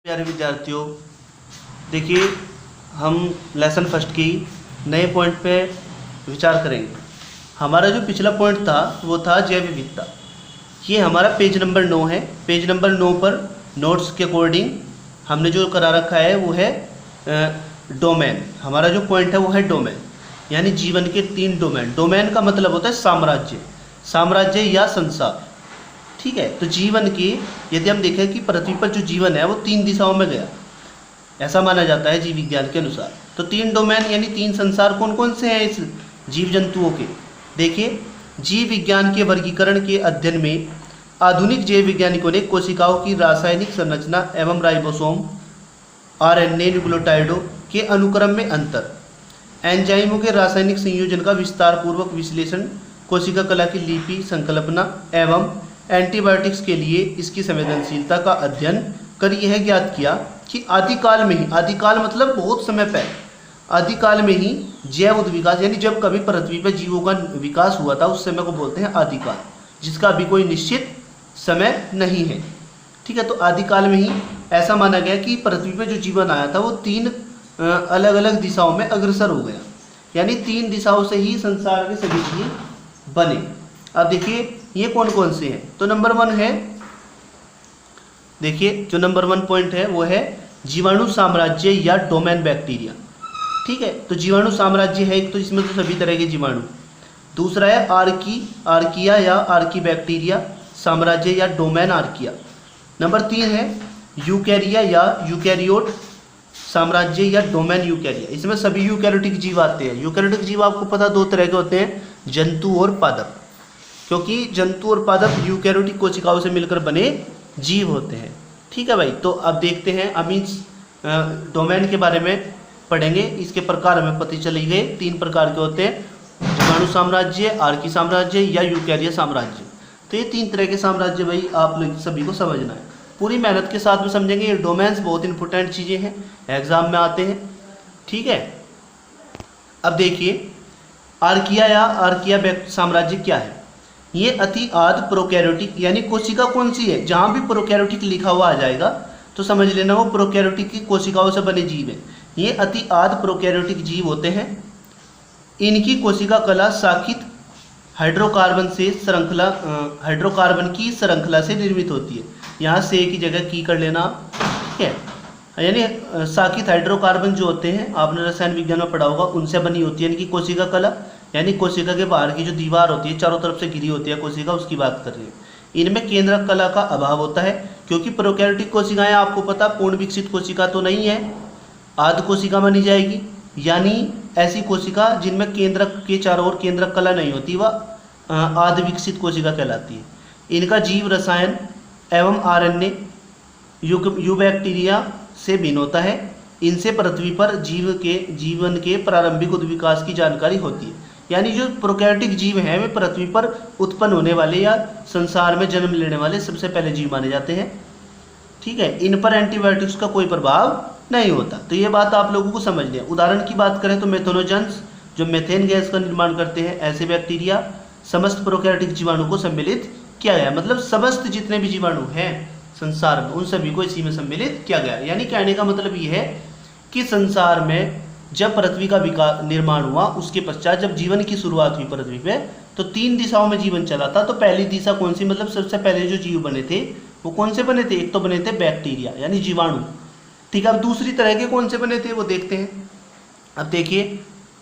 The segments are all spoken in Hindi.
प्यारे विद्यार्थियों, देखिए हम लेसन फर्स्ट की नए पॉइंट पे विचार करेंगे। हमारा जो पिछला पॉइंट था वो था जैव विविधता। ये हमारा पेज नंबर 9 है। पेज नंबर 9 पर नोट्स के अकॉर्डिंग हमने जो करा रखा है वो है डोमेन। हमारा जो पॉइंट है वो है डोमेन, यानी जीवन के 3 डोमेन। डोमेन का मतलब होता है साम्राज्य, साम्राज्य या संसार। ठीक है, तो जीवन की यदि हम देखें कि पृथ्वी पर जो जीवन है वो 3 दिशाओं में गया, ऐसा माना जाता है जीव विज्ञान के अनुसार। तो 3 डोमेन यानी 3 संसार कौन कौन से हैं इस जीव जंतुओं के? देखिए, जीव विज्ञान के वर्गीकरण के अध्ययन में आधुनिक जैव वैज्ञानिकों ने कोशिकाओं की रासायनिक संरचना एवं राइबोसोम, आरएनए, न्यूक्लियोटाइडों के अनुक्रम में अंतर, एंजाइमों के रासायनिक संयोजन का विस्तार पूर्वक विश्लेषण, कोशिका कला की लिपि संकल्पना एवं एंटीबायोटिक्स के लिए इसकी संवेदनशीलता का अध्ययन कर यह ज्ञात किया कि आदिकाल में ही, आदिकाल मतलब बहुत समय पहले, आदिकाल में ही जैव उद्विकास यानी जब कभी पृथ्वी पर जीवों का विकास हुआ था उस समय को बोलते हैं आदिकाल, जिसका अभी कोई निश्चित समय नहीं है। ठीक है, तो आदिकाल में ही ऐसा माना गया कि पृथ्वी पर जो जीवन आया था वो 3 अलग अलग दिशाओं में अग्रसर हो गया, यानी 3 दिशाओं से ही संसार के सभी जीव बने। अब देखिए ये कौन कौन से हैं। तो नंबर 1 है, देखिए जो नंबर 1 पॉइंट है वो है जीवाणु साम्राज्य या डोमेन बैक्टीरिया। ठीक है, तो जीवाणु साम्राज्य है एक, तो इसमें तो सभी तरह के जीवाणु। दूसरा है आर्किया या आर्की बैक्टीरिया साम्राज्य या डोमेन आर्किया। नंबर 3 है यूकैरिया या यूकैरियोट साम्राज्य या डोमेन यूकैरिया। इसमें सभी यूकैरियोटिक जीव आते हैं। यूकैरियोटिक जीव आपको पता 2 तरह के होते हैं, जंतु और पादप, क्योंकि जंतु और पादप यूकैरियोटिक कोशिकाओं से मिलकर बने जीव होते हैं। ठीक है भाई, तो अब देखते हैं, हम इस डोमेन के बारे में पढ़ेंगे। इसके प्रकार हमें पता चले गए 3 प्रकार के होते हैं, जीवाणु साम्राज्य, आर्की साम्राज्य या यूकैरिया साम्राज्य। तो ये 3 तरह के साम्राज्य भाई आप लोग सभी को समझना है, पूरी मेहनत के साथ में समझेंगे। ये डोमेन्स बहुत इंपॉर्टेंट चीज़ें हैं, एग्जाम में आते हैं। ठीक है, अब देखिए आर्किया या आर्किया साम्राज्य क्या है। ये अति आद प्रोकैरियोटिक, यानी कोशिका कौन सी है, जहाँ भी प्रोकैरियोटिक लिखा हुआ आ जाएगा तो समझ लेना वो प्रोकैरियोटिक की कोशिकाओं से बने जीव हैं। ये अति आद प्रोकैरियोटिक जीव होते हैं। इनकी कोशिका कला साखित हाइड्रोकार्बन की श्रृंखला से निर्मित होती है। यहाँ से की जगह की कर लेना। ठीक है, यानी साखित हाइड्रोकार्बन जो होते हैं, आपने रसायन विज्ञान में पढ़ा होगा, उनसे बनी होती है इनकी कोशिका कला, यानी कोशिका के बाहर की जो दीवार होती है चारों तरफ से घिरी होती है कोशिका, उसकी बात कर रही है। इनमें केंद्रक कला का अभाव होता है, क्योंकि प्रोकैरियोटिक कोशिकाएं आपको पता पूर्ण विकसित कोशिका तो नहीं है, आध कोशिका मानी जाएगी, यानी ऐसी कोशिका जिनमें केंद्रक के चारों ओर केंद्रक कला नहीं होती वह आध विकसित कोशिका कहलाती है। इनका जीव रसायन एवं आरएनए यूबैक्टीरिया से भिन्न होता है। इनसे पृथ्वी पर जीवन के प्रारंभिक उद्विकास की जानकारी होती है, यानी जो प्रोकैरियोटिक जीव हैं वे पृथ्वी पर उत्पन्न होने वाले या संसार में जन्म लेने वाले सबसे पहले जीव माने जाते हैं। ठीक है, इन पर एंटीबायोटिक्स का कोई प्रभाव नहीं होता। तो ये बात आप लोगों को समझनी है। उदाहरण की बात करें तो मेथेनोजेंस जो मेथेन गैस का निर्माण करते हैं, ऐसे बैक्टीरिया समस्त प्रोकैरियोटिक जीवाणु को सम्मिलित किया गया, मतलब समस्त जितने भी जीवाणु हैं संसार में उन सभी को इसी में सम्मिलित किया गया। यानी कहने का मतलब ये है कि संसार में जब पृथ्वी का विकास निर्माण हुआ उसके पश्चात जब जीवन की शुरुआत हुई पृथ्वी पे, तो 3 दिशाओं में जीवन चला था। तो पहली दिशा कौन सी, मतलब सबसे पहले जो जीव बने थे वो कौन से बने थे? एक तो बने थे बैक्टीरिया यानी जीवाणु। ठीक है, अब दूसरी तरह के कौन से बने थे वो देखते हैं। अब देखिए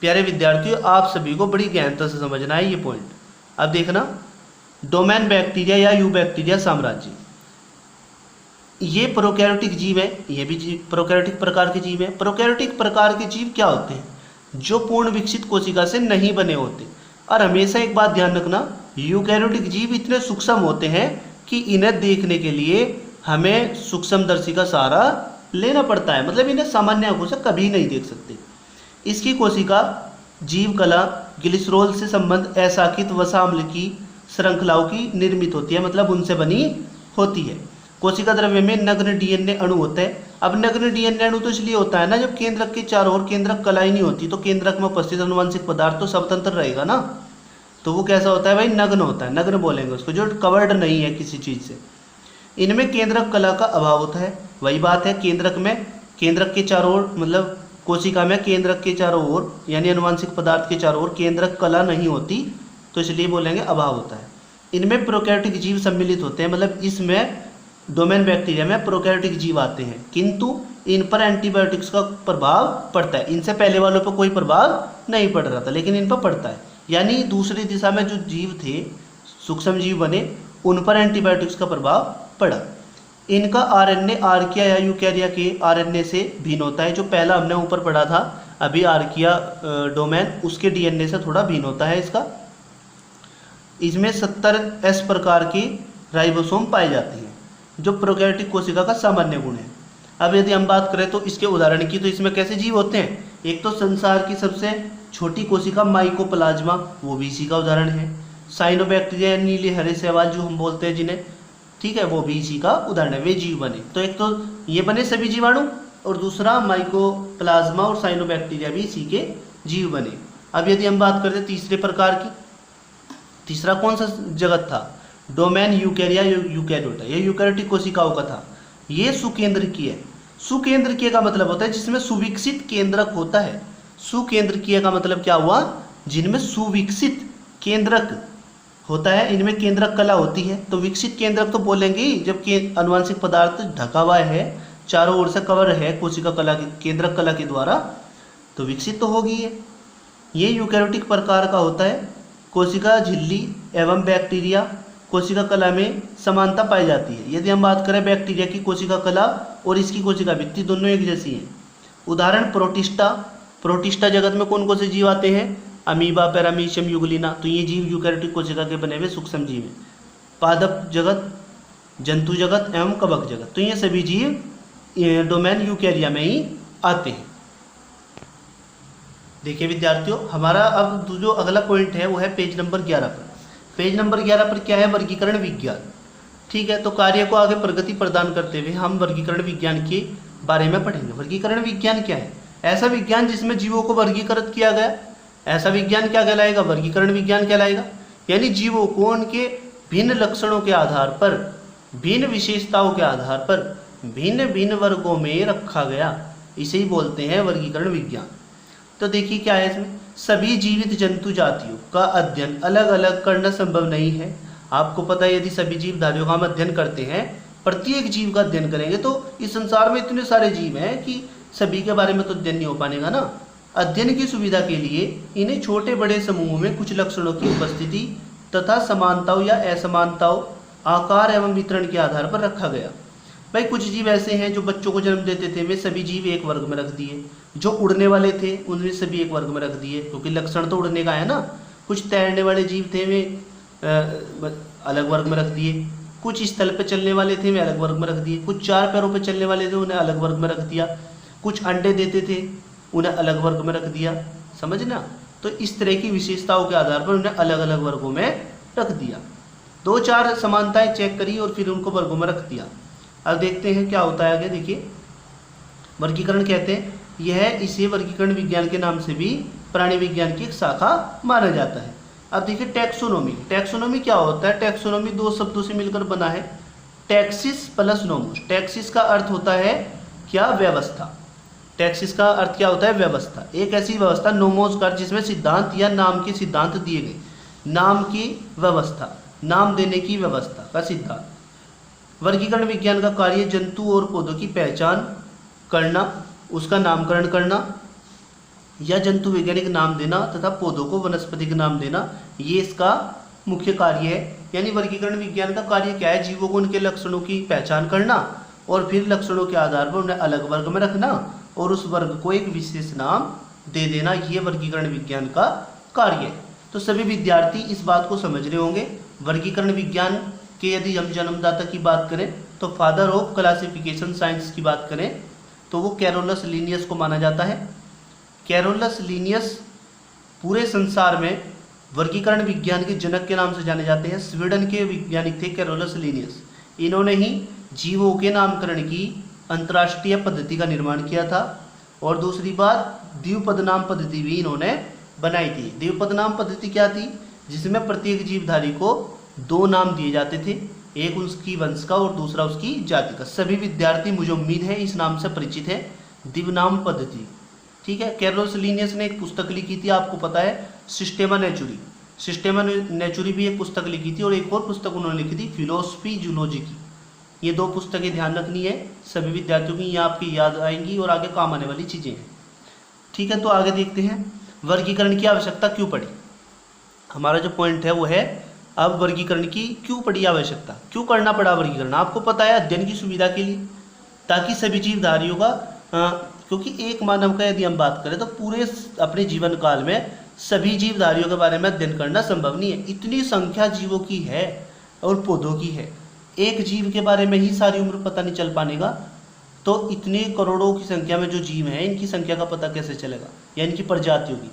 प्यारे विद्यार्थियों, आप सभी को बड़ी गहनता से समझना है ये पॉइंट। अब देखना, डोमेन बैक्टीरिया या यूबैक्टीरिया साम्राज्य, ये प्रोकैरियोटिक जीव है, ये भी प्रोकैरियोटिक प्रकार के जीव है। प्रोकैरियोटिक प्रकार के जीव क्या होते हैं? जो पूर्ण विकसित कोशिका से नहीं बने होते। और हमेशा एक बात ध्यान रखना, यूकैरियोटिक जीव इतने सूक्ष्म होते हैं कि इन्हें देखने के लिए हमें सूक्ष्मदर्शी का सहारा लेना पड़ता है, मतलब इन्हें सामान्य आंखों से कभी नहीं देख सकते। इसकी कोशिका जीव कला ग्लिसरॉल से संबंध असाकित वसा अम्ल की श्रृंखलाओं की निर्मित होती है, मतलब उनसे बनी होती है। कोशिका द्रव्य में नग्न डीएनए अणु होता है। अब नग्न डीएनए अणु तो इसलिए होता है ना, जब केंद्रक के चारों ओर केंद्रक कला ही नहीं होती, तो केंद्रक में उपस्थित अनुवांशिक पदार्थ तो स्वतंत्र रहेगा ना, तो वो कैसा होता है भाई? नग्न होता है। नग्न बोलेंगे उसको, जो कवर्ड नहीं है किसी चीज़ से। इनमें केंद्रक कला का अभाव होता है। वही बात है, केंद्रक के चारों ओर, मतलब कोशिका में केंद्रक के चारों ओर यानी अनुवांशिक पदार्थ के चारों ओर केंद्रक कला नहीं होती, तो इसलिए बोलेंगे अभाव होता है। इनमें प्रोकैरियोटिक जीव सम्मिलित होते हैं, मतलब इसमें डोमेन बैक्टीरिया में प्रोकैरियोटिक जीव आते हैं, किंतु इन पर एंटीबायोटिक्स का प्रभाव पड़ता है। इनसे पहले वालों पर कोई प्रभाव नहीं पड़ रहा था, लेकिन इन पर पड़ता है। यानी दूसरी दिशा में जो जीव थे, सूक्ष्म जीव बने, उन पर एंटीबायोटिक्स का प्रभाव पड़ा। इनका आरएनए आर्किया या यूकैरिया के आरएनए से भिन्न होता है। जो पहला हमने ऊपर पढ़ा था अभी आर्किया डोमेन, उसके डीएनए से थोड़ा भिन्न होता है इसका। इसमें 70S प्रकार के राइबोसोम पाए जाते हैं, जो प्रोकैरियोटिक कोशिका का सामान्य गुण है। अब यदि हम बात करें तो इसके उदाहरण की, तो इसमें कैसे जीव होते हैं? एक तो संसार की सबसे छोटी कोशिका माइकोप्लाज्मा, वो भी इसी का उदाहरण है। साइनोबैक्टीरिया नीले हरे शैवाल जो हम बोलते हैं जिन्हें, ठीक है, वो भी इसी का उदाहरण है। वे जीव बने, तो एक तो ये बने सभी जीवाणु, और दूसरा माइकोप्लाज्मा और साइनोबैक्टीरिया भी इसी के जीव बने। अब यदि हम बात करते तीसरे प्रकार की, तीसरा कौन सा जगत था? डोमेन यूकैरिया यूकैरियोटा, ये यूकैरियोटिक कोशिकाओं का था। ये सुकेंद्रकीय है। सुकेंद्रकीय का मतलब होता है जिसमें सुविकसित केंद्रक होता है। सुकेंद्रकीय का मतलब क्या हुआ? जिनमें सुविकसित केंद्रक होता है, इनमें केंद्रक कला होती है। तो विकसित केंद्रक तो बोलेंगे ही जब अनुवांशिक पदार्थ ढका हुआ है, चारों ओर से कवर है कोशिका कला की, केंद्रक कला के द्वारा, तो विकसित तो होगी ये यूकैरियोटिक प्रकार का होता है। कोशिका झिल्ली एवं बैक्टीरिया कोशिका कला में समानता पाई जाती है। यदि हम बात करें बैक्टीरिया की कोशिका कला और इसकी कोशिका भित्ति, दोनों एक जैसी हैं। उदाहरण प्रोटिस्टा। प्रोटिस्टा जगत में कौन कौन से जीव आते हैं? अमीबा, पैरामीशियम, यूग्लिना, तो ये जीव यूकैरियोटिक कोशिका के बने हुए सूक्ष्म जीव हैं। पादप जगत, जंतु जगत एवं कवक जगत, तो ये सभी जीव डोमेन यूकैरिया में ही आते हैं। देखिए विद्यार्थियों, हमारा अब जो अगला पॉइंट है वो है पेज नंबर 11 पर। पेज नंबर 11 पर क्या है? वर्गीकरण विज्ञान। ठीक है, तो कार्य को आगे प्रगति प्रदान करते हुए हम वर्गीकरण विज्ञान के बारे में पढ़ेंगे। वर्गीकरण विज्ञान क्या है? ऐसा विज्ञान जिसमें जीवों को वर्गीकृत किया गया, ऐसा विज्ञान क्या कहलाएगा? वर्गीकरण विज्ञान कहलाएगा। यानी जीवों को उनके भिन्न लक्षणों के आधार पर, भिन्न विशेषताओं के आधार पर भिन्न भिन्न वर्गों में रखा गया, इसे ही बोलते हैं वर्गीकरण विज्ञान। तो देखिए क्या है इसमें, सभी जीवित जंतु जातियों का अध्ययन अलग अलग करना संभव नहीं है। आपको पता है यदि सभी जीवधारियों का हम अध्ययन करते हैं, प्रत्येक जीव का अध्ययन करेंगे, तो इस संसार में इतने सारे जीव हैं कि सभी के बारे में तो अध्ययन नहीं हो पाएगा ना। अध्ययन की सुविधा के लिए इन्हें छोटे बड़े समूहों में कुछ लक्षणों की उपस्थिति तथा समानताओं या असमानताओं, आकार एवं वितरण के आधार पर रखा गया। भाई कुछ जीव ऐसे हैं जो बच्चों को जन्म देते थे, वे सभी जीव एक वर्ग में रख दिए। जो उड़ने वाले थे उन्हें सभी एक वर्ग में रख दिए, क्योंकि लक्षण तो उड़ने का है ना। कुछ तैरने वाले जीव थे, वे अलग वर्ग में रख दिए। कुछ स्थल पर चलने वाले थे, वे अलग वर्ग में रख दिए। कुछ चार पैरों पर चलने वाले थे, उन्हें अलग वर्ग में रख दिया। कुछ अंडे देते थे, उन्हें अलग वर्ग में रख दिया। समझना? तो इस तरह की विशेषताओं के आधार पर उन्हें अलग अलग वर्गों में रख दिया। दो चार समानताएं चेक करी और फिर उनको वर्गों में रख दिया। अब देखते हैं क्या होता है आगे। देखिए, वर्गीकरण कहते हैं यह, इसे वर्गीकरण विज्ञान के नाम से भी प्राणी विज्ञान की एक शाखा माना जाता है। अब देखिए टैक्सोनॉमी। टैक्सोनॉमी क्या होता है? टैक्सोनॉमी दो शब्दों से मिलकर बना है, टैक्सिस प्लस नोमोस। टैक्सिस का अर्थ होता है क्या? व्यवस्था। टैक्सिस का अर्थ क्या होता है? व्यवस्था। एक ऐसी व्यवस्था, नोमोस का अर्थ जिसमें सिद्धांत या नाम के सिद्धांत दिए गए। नाम की व्यवस्था, नाम देने की व्यवस्था का सिद्धांत। वर्गीकरण विज्ञान का कार्य जंतु और पौधों की पहचान करना, उसका नामकरण करना या जंतु वैज्ञानिक नाम देना तथा पौधों को वनस्पतिक नाम देना, ये इसका मुख्य कार्य है। यानी वर्गीकरण विज्ञान का कार्य क्या है? जीवों को उनके लक्षणों की पहचान करना और फिर लक्षणों के आधार पर उन्हें अलग वर्ग में रखना और उस वर्ग को एक विशेष नाम दे देना, ये वर्गीकरण विज्ञान का कार्य है। तो सभी विद्यार्थी इस बात को समझ रहे होंगे। वर्गीकरण विज्ञान के यदि हम जन्मदाता की बात करें तो फादर ऑफ क्लासिफिकेशन साइंस की बात करें तो वो कैरोलस लिनियस को माना जाता है। कैरोलस लिनियस पूरे संसार में वर्गीकरण विज्ञान के जनक के नाम से जाने जाते हैं। स्वीडन के वैज्ञानिक थे कैरोलस लिनियस। इन्होंने ही जीवों के नामकरण की अंतर्राष्ट्रीय पद्धति का निर्माण किया था। और दूसरी बात, द्विपद नाम पद्धति भी इन्होंने बनाई थी। द्विपद नाम पद्धति क्या थी? जिसमें प्रत्येक जीवधारी को दो नाम दिए जाते थे। एक उसकी वंश का और दूसरा उसकी जाति का। सभी विद्यार्थी मुझे उम्मीद है इस नाम से परिचित है, दिव्नाम पद्धति। ठीक है, कैर्लोस लीनियस ने एक पुस्तक लिखी थी, आपको पता है, सिस्टेमा नेचुरी। सिस्टेमा नेचुरी भी एक पुस्तक लिखी थी और एक और पुस्तक उन्होंने लिखी थी फिलोसफी जूलॉजी की। ये 2 पुस्तकें ध्यान रखनी है सभी विद्यार्थियों की, ये आपकी याद आएंगी और आगे काम आने वाली चीज़ें हैं। ठीक है, तो आगे देखते हैं वर्गीकरण की आवश्यकता क्यों पड़ी। हमारा जो पॉइंट है वो है अब वर्गीकरण की क्यों पड़ी आवश्यकता, क्यों करना पड़ा वर्गीकरण। आपको पता है अध्ययन की सुविधा के लिए, ताकि सभी जीवधारियों का क्योंकि एक मानव का यदि हम बात करें तो पूरे अपने जीवन काल में सभी जीवधारियों के बारे में अध्ययन करना संभव नहीं है। इतनी संख्या जीवों की है और पौधों की है, एक जीव के बारे में ही सारी उम्र पता नहीं चल पाने का, तो इतने करोड़ों की संख्या में जो जीव हैं इनकी संख्या का पता कैसे चलेगा, या इनकी प्रजातियों की।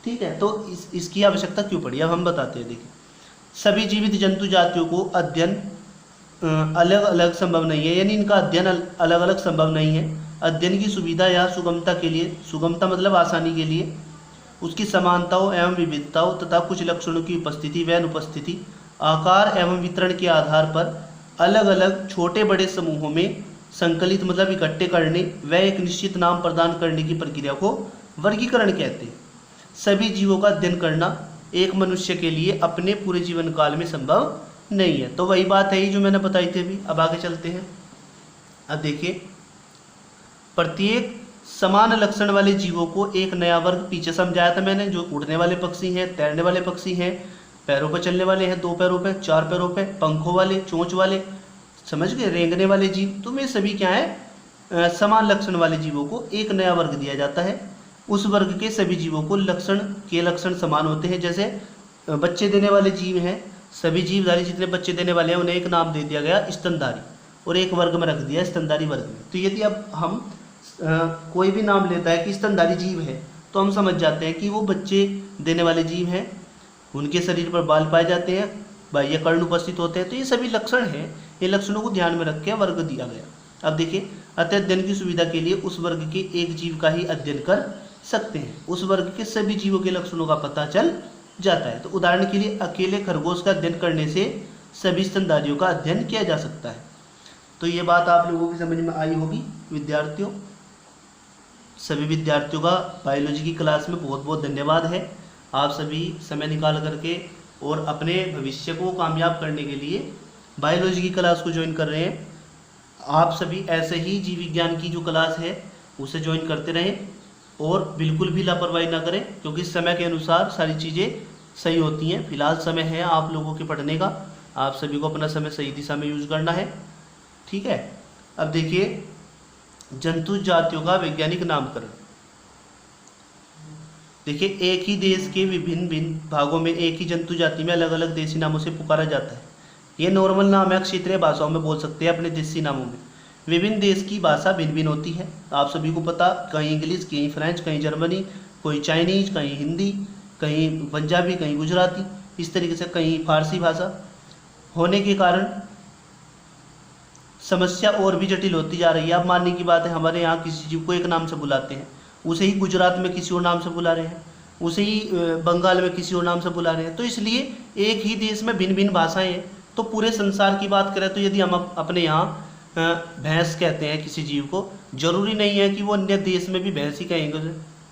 ठीक है, तो इसकी आवश्यकता क्यों पड़ी अब हम बताते हैं। देखिए, सभी जीवित जंतु जातियों को अध्ययन अलग अलग संभव नहीं है, यानी इनका अध्ययन अलग अलग संभव नहीं है। अध्ययन की सुविधा या सुगमता के लिए, सुगमता मतलब आसानी के लिए, उसकी समानताओं एवं विविधताओं तथा कुछ लक्षणों की उपस्थिति व अनुपस्थिति, आकार एवं वितरण के आधार पर अलग अलग छोटे बड़े समूहों में संकलित मतलब इकट्ठे करने व एक निश्चित नाम प्रदान करने की प्रक्रिया को वर्गीकरण कहते हैं। सभी जीवों का अध्ययन करना एक मनुष्य के लिए अपने पूरे जीवन काल में संभव नहीं है। तो वही बात है ही जो मैंने बताई थी अभी। अब आगे चलते हैं। अब देखिए, प्रत्येक समान लक्षण वाले जीवों को एक नया वर्ग पीछे समझाया था मैंने, जो उड़ने वाले पक्षी हैं, तैरने वाले पक्षी हैं, पैरों पर चलने वाले हैं, 2 पैरों पर, 4 पैरों पर, पंखों वाले, चोंच वाले, समझ गए, रेंगने वाले जीव। तो वे सभी क्या है, समान लक्षण वाले जीवों को एक नया वर्ग दिया जाता है। उस वर्ग के सभी जीवों को लक्षण समान होते हैं। जैसे बच्चे देने वाले जीव हैं, सभी जीवधारी जितने बच्चे देने वाले हैं उन्हें एक नाम दे दिया गया स्तनधारी, और एक वर्ग में रख दिया स्तनधारी वर्ग में। तो यदि अब हम कोई भी नाम लेता है कि स्तनधारी जीव है, तो हम समझ जाते हैं कि वो बच्चे देने वाले जीव हैं, उनके शरीर पर बाल पाए जाते हैं, बाह्य कर्ण उपस्थित होते हैं। तो ये सभी लक्षण हैं, ये लक्षणों को ध्यान में रख के वर्ग दिया गया। अब देखिए, अतः अध्ययन की सुविधा के लिए उस वर्ग के एक जीव का ही अध्ययन कर सकते हैं, उस वर्ग के सभी जीवों के लक्षणों का पता चल जाता है। तो उदाहरण के लिए अकेले खरगोश का अध्ययन करने से सभी स्तनधारियों का अध्ययन किया जा सकता है। तो ये बात आप लोगों की समझ में आई होगी विद्यार्थियों। सभी विद्यार्थियों का बायोलॉजी की क्लास में बहुत बहुत धन्यवाद है। आप सभी समय निकाल करके और अपने भविष्य को कामयाब करने के लिए बायोलॉजी की क्लास को ज्वाइन कर रहे हैं। आप सभी ऐसे ही जीव विज्ञान की जो क्लास है उसे ज्वाइन करते रहें और बिल्कुल भी लापरवाही ना करें, क्योंकि समय के अनुसार सारी चीज़ें सही होती हैं। फिलहाल समय है आप लोगों के पढ़ने का, आप सभी को अपना समय सही दिशा में यूज करना है। ठीक है, अब देखिए, जंतु जातियों का वैज्ञानिक नामकरण। देखिए, एक ही देश के विभिन्न भिन्न भागों में एक ही जंतु जाति में अलग अलग देसी नामों से पुकारा जाता है। ये नॉर्मल नाम है, क्षेत्रीय भाषाओं में बोल सकते हैं अपने देसी नामों में। विभिन्न देश की भाषा भिन्न भिन्न होती है, आप सभी को पता, कहीं इंग्लिश, कहीं फ्रेंच, कहीं जर्मनी, कोई चाइनीज, कहीं हिंदी, कहीं पंजाबी, कहीं गुजराती, इस तरीके से कहीं फारसी भाषा होने के कारण समस्या और भी जटिल होती जा रही है। अब मानने की बात है, हमारे यहाँ किसी जीव को एक नाम से बुलाते हैं, उसे ही गुजरात में किसी और नाम से बुला रहे हैं, उसे ही बंगाल में किसी और नाम से बुला रहे हैं। तो इसलिए एक ही देश में भिन्न भिन्न भाषाएं हैं। तो पूरे संसार की बात करें तो यदि हम अपने यहाँ भैंस कहते हैं किसी जीव को, जरूरी नहीं है कि वो अन्य देश में भी भैंस ही कहेंगे,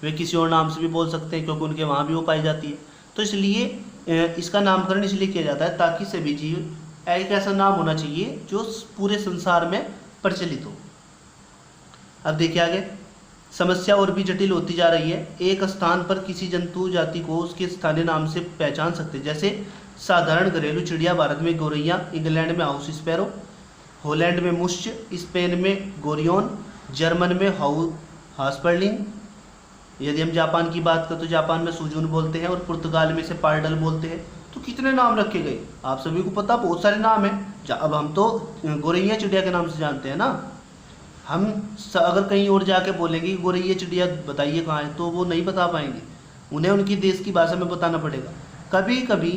वे किसी और नाम से भी बोल सकते हैं, क्योंकि उनके वहाँ भी वो पाई जाती है। तो इसलिए इसका नामकरण इसलिए किया जाता है ताकि सभी जीव, एक ऐसा नाम होना चाहिए जो पूरे संसार में प्रचलित हो। अब देखिए आगे, समस्या और भी जटिल होती जा रही है। एक स्थान पर किसी जंतु जाति को उसके स्थानीय नाम से पहचान सकते हैं। जैसे साधारण घरेलू चिड़िया भारत में गौरैया, इंग्लैंड में हाउस स्पैरो, हॉलैंड में मुश्च, स्पेन में गोरियोन, जर्मन में हास्पर्लिंग। यदि हम जापान की बात करें तो जापान में सुजून बोलते हैं, और पुर्तगाल में से पार्डल बोलते हैं। तो कितने नाम रखे गए, आप सभी को पता, बहुत सारे नाम हैं। अब हम तो गौरैया चिड़िया के नाम से जानते हैं ना, हम अगर कहीं और जाके बोलेंगे कि गौरैया चिड़िया बताइए कहाँ है, तो वो नहीं बता पाएंगे, उन्हें उनकी देश की भाषा में बताना पड़ेगा। कभी कभी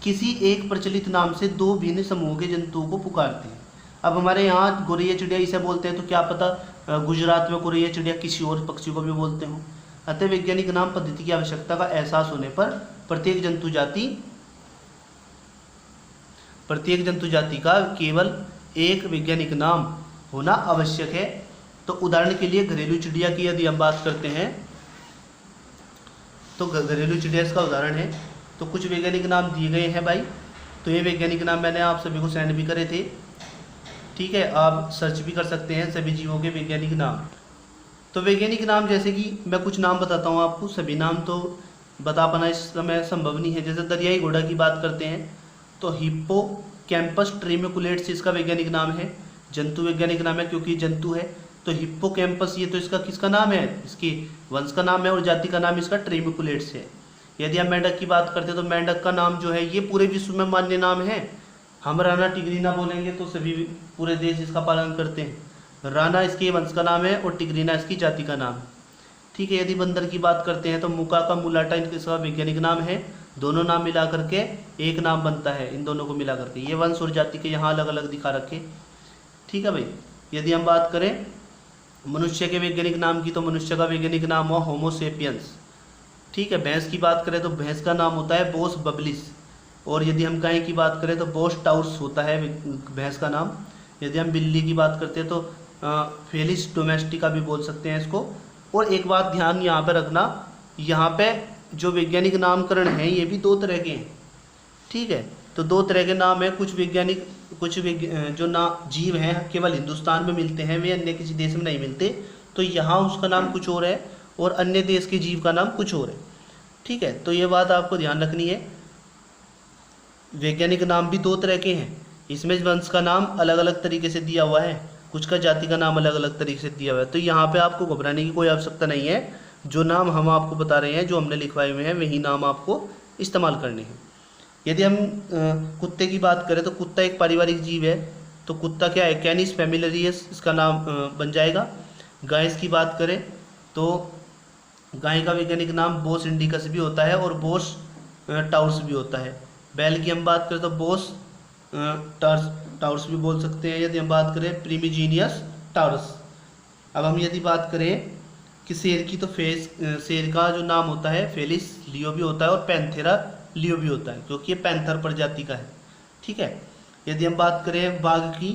किसी एक प्रचलित नाम से दो भिन्न समूह के जंतुओं को पुकारते हैं। अब हमारे यहाँ गौरैया चिड़िया इसे बोलते हैं, तो क्या पता गुजरात में गौरैया चिड़िया किसी और पक्षी को भी बोलते हों। अतः वैज्ञानिक नाम पद्धति की आवश्यकता का एहसास होने पर प्रत्येक जंतु जाति प्रत्येक जंतु जाति का केवल एक वैज्ञानिक नाम होना आवश्यक है। तो उदाहरण के लिए घरेलू चिड़िया की यदि हम बात करते हैं तो घरेलू चिड़िया इसका उदाहरण है। तो कुछ वैज्ञानिक नाम दिए गए हैं भाई। तो ये वैज्ञानिक नाम मैंने आप सभी को सेंड भी करे थे, ठीक है, आप सर्च भी कर सकते हैं सभी जीवों के वैज्ञानिक नाम। तो वैज्ञानिक नाम जैसे कि मैं कुछ नाम बताता हूँ आपको, सभी नाम तो बता पाना इस समय संभव नहीं है। जैसे दरियाई घोड़ा की बात करते हैं तो हिप्पोकैम्पस ट्रिमेकुलेट्स इसका वैज्ञानिक नाम है, जंतु वैज्ञानिक नाम है क्योंकि जंतु है। तो हिप्पोकैम्पस ये तो इसका किसका नाम है, इसकी वंश का नाम है, और जाति का नाम इसका ट्रिमेकुलेट्स है। यदि हम मेंढक की बात करते हैं तो मेंढक का नाम जो है ये पूरे विश्व में मान्य नाम है। हम राना टिग्रीना बोलेंगे तो सभी पूरे देश इसका पालन करते हैं। राना इसके वंश का नाम है और टिग्रीना इसकी जाति का नाम है, ठीक है। यदि बंदर की बात करते हैं तो मुका का मुलाटा इसका वैज्ञानिक नाम है। दोनों नाम मिला करके एक नाम बनता है, इन दोनों को मिला करके। ये वंश और जाति के यहाँ अलग अलग दिखा रखे, ठीक है भाई। यदि हम बात करें मनुष्य के वैज्ञानिक नाम की तो मनुष्य का वैज्ञानिक नाम हुआ होमोसेपियंस, ठीक है। भैंस की बात करें तो भैंस का नाम होता है बोस बबलिस। और यदि हम गाय की बात करें तो बोस टाउर्स होता है भैंस का नाम। यदि हम बिल्ली की बात करते हैं तो फेलिस डोमेस्टिका भी बोल सकते हैं इसको। और एक बात ध्यान यहाँ पे रखना, यहाँ पे जो वैज्ञानिक नामकरण हैं ये भी दो तरह के हैं, ठीक है। तो दो तरह के नाम है, कुछ जो जीव हैं केवल हिंदुस्तान में मिलते हैं, वे अन्य किसी देश में नहीं मिलते। तो यहाँ उसका नाम कुछ और है और अन्य देश के जीव का नाम कुछ और है, ठीक है। तो ये बात आपको ध्यान रखनी है। वैज्ञानिक नाम भी दो तरह के हैं, इसमें वंश का नाम अलग अलग तरीके से दिया हुआ है, कुछ का जाति का नाम अलग अलग तरीके से दिया हुआ है। तो यहाँ पे आपको घबराने की कोई आवश्यकता नहीं है। जो नाम हम आपको बता रहे हैं, जो हमने लिखवाए हुए हैं, वही नाम आपको इस्तेमाल करने हैं। यदि हम कुत्ते की बात करें तो कुत्ता एक पारिवारिक जीव है। तो कुत्ता क्या है, कैनिस फैमिलियरियस इसका नाम बन जाएगा। गाय की बात करें तो गाय का वैज्ञानिक नाम बोस इंडिकस भी होता है और बोस टाउर्स भी होता है। बैल की हम बात करें तो बोस टाउर्स भी बोल सकते हैं। यदि हम बात करें प्रीमिजीनियस टाउरस। अब हम यदि बात करें कि शेर की तो शेर का जो नाम होता है फेलिस लियो भी होता है और पैंथेरा लियो भी होता है, क्योंकि ये पैंथर प्रजाति का है, ठीक है। यदि हम बात करें बाघ की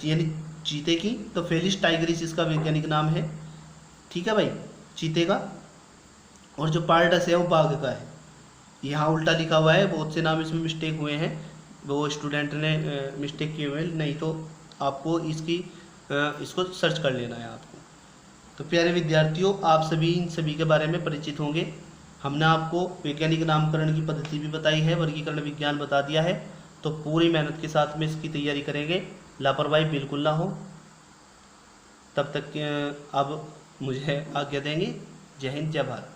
यानी चीते की तो फेलिस टाइगरिस इसका वैज्ञानिक नाम है, ठीक है भाई, चीते का। और जो पार्डस है वो बाघ का है। यहाँ उल्टा लिखा हुआ है, बहुत से नाम इसमें मिस्टेक हुए हैं, वो स्टूडेंट ने मिस्टेक किए हुए, नहीं तो आपको इसको सर्च कर लेना है आपको। तो प्यारे विद्यार्थियों, आप इन सभी के बारे में परिचित होंगे। हमने आपको वैज्ञानिक नामकरण की पद्धति भी बताई है, वर्गीकरण विज्ञान बता दिया है। तो पूरी मेहनत के साथ में इसकी तैयारी करेंगे, लापरवाही बिल्कुल ना हो। तब तक अब मुझे आज्ञा देंगे। जय हिंद, जय भारत।